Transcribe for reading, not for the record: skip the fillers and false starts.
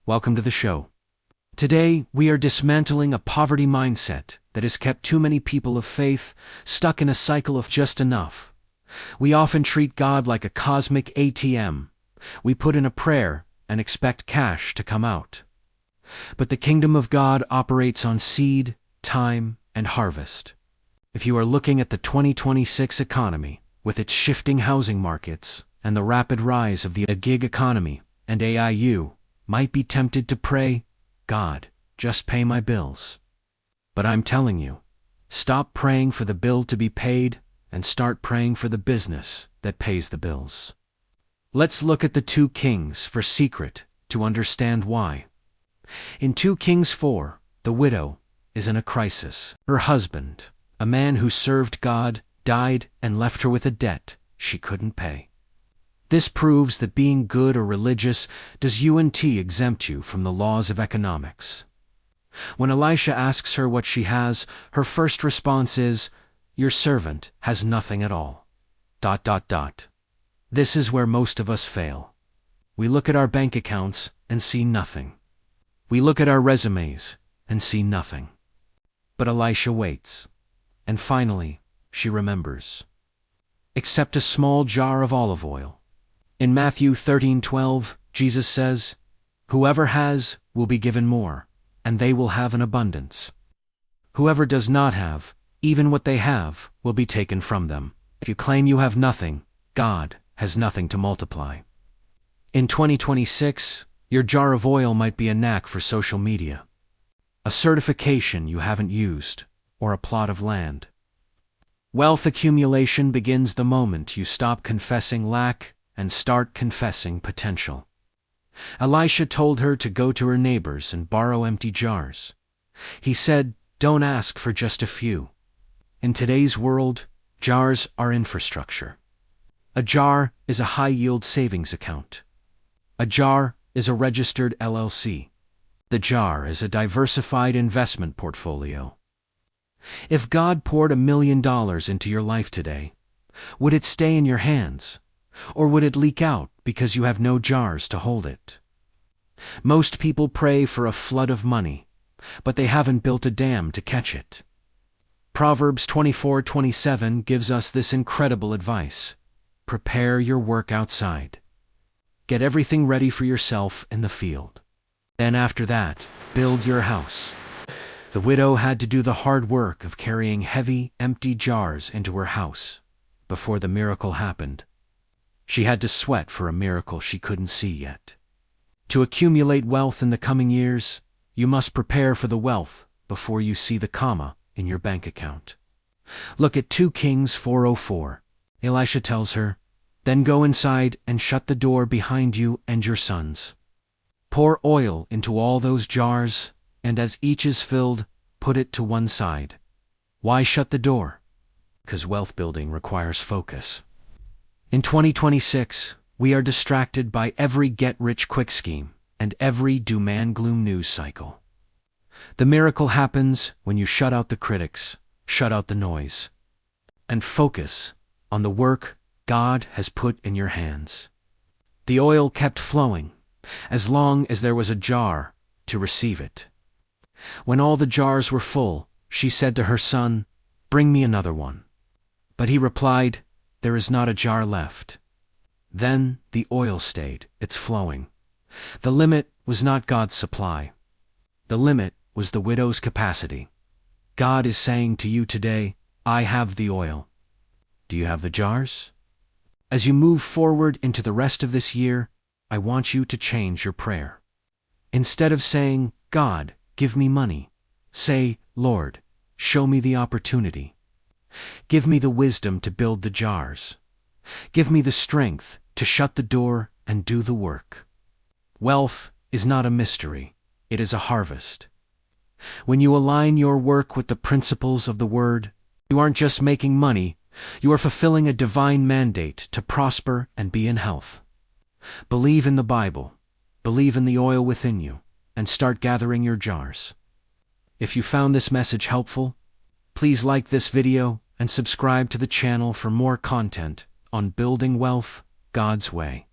welcome to the show. Today, we are dismantling a poverty mindset that has kept too many people of faith stuck in a cycle of just enough. We often treat God like a cosmic ATM. We put in a prayer and expect cash to come out. But the kingdom of God operates on seed, time, and harvest. If you are looking at the 2026 economy, with its shifting housing markets and the rapid rise of the gig economy and AI, you might be tempted to pray, God, just pay my bills. But I'm telling you, stop praying for the bill to be paid and start praying for the business that pays the bills. Let's look at the 2 Kings for secret to understand why. In 2 Kings 4, the widow is in a crisis. Her husband, a man who served God, died and left her with a debt she couldn't pay. This proves that being good or religious does exempt you from the laws of economics. When Elisha asks her what she has, her first response is, "Your servant has nothing at all." This is where most of us fail. We look at our bank accounts and see nothing. We look at our resumes and see nothing. But Elisha waits. And finally, she remembers. Except a small jar of olive oil. In Matthew 13:12, Jesus says, "Whoever has will be given more, and they will have an abundance. Whoever does not have, even what they have, will be taken from them." If you claim you have nothing, God has nothing to multiply. In 2026, your jar of oil might be a knack for social media, a certification you haven't used, or a plot of land. Wealth accumulation begins the moment you stop confessing lack and start confessing potential. Elisha told her to go to her neighbors and borrow empty jars. He said, "Don't ask for just a few." In today's world, jars are infrastructure. A jar is a high-yield savings account. A jar is a registered LLC. The jar is a diversified investment portfolio. If God poured $1 million into your life today, would it stay in your hands? Or would it leak out because you have no jars to hold it? Most people pray for a flood of money, but they haven't built a dam to catch it. Proverbs 24:27 gives us this incredible advice. Prepare your work outside. Get everything ready for yourself in the field. Then after that, build your house. The widow had to do the hard work of carrying heavy, empty jars into her house before the miracle happened. She had to sweat for a miracle she couldn't see yet. To accumulate wealth in the coming years, you must prepare for the wealth before you see the comma in your bank account. Look at 2 Kings 4:04. Elisha tells her, "Then go inside and shut the door behind you and your sons. Pour oil into all those jars, and as each is filled, put it to one side." Why shut the door? Because wealth building requires focus. In 2026, we are distracted by every get-rich-quick scheme and every doom-and-gloom news cycle. The miracle happens when you shut out the critics, shut out the noise, and focus on the work God has put in your hands. The oil kept flowing, as long as there was a jar to receive it. When all the jars were full, she said to her son, "Bring me another one." But he replied, "There is not a jar left." Then the oil stayed, it's flowing. The limit was not God's supply. The limit was the widow's capacity. God is saying to you today, I have the oil. Do you have the jars? As you move forward into the rest of this year, I want you to change your prayer. Instead of saying, "God, give me money," say, "Lord, show me the opportunity. Give me the wisdom to build the jars. Give me the strength to shut the door and do the work." Wealth is not a mystery, it is a harvest. When you align your work with the principles of the Word, you aren't just making money, you are fulfilling a divine mandate to prosper and be in health. Believe in the Bible, believe in the oil within you, and start gathering your jars. If you found this message helpful, please like this video and subscribe to the channel for more content on building wealth God's way.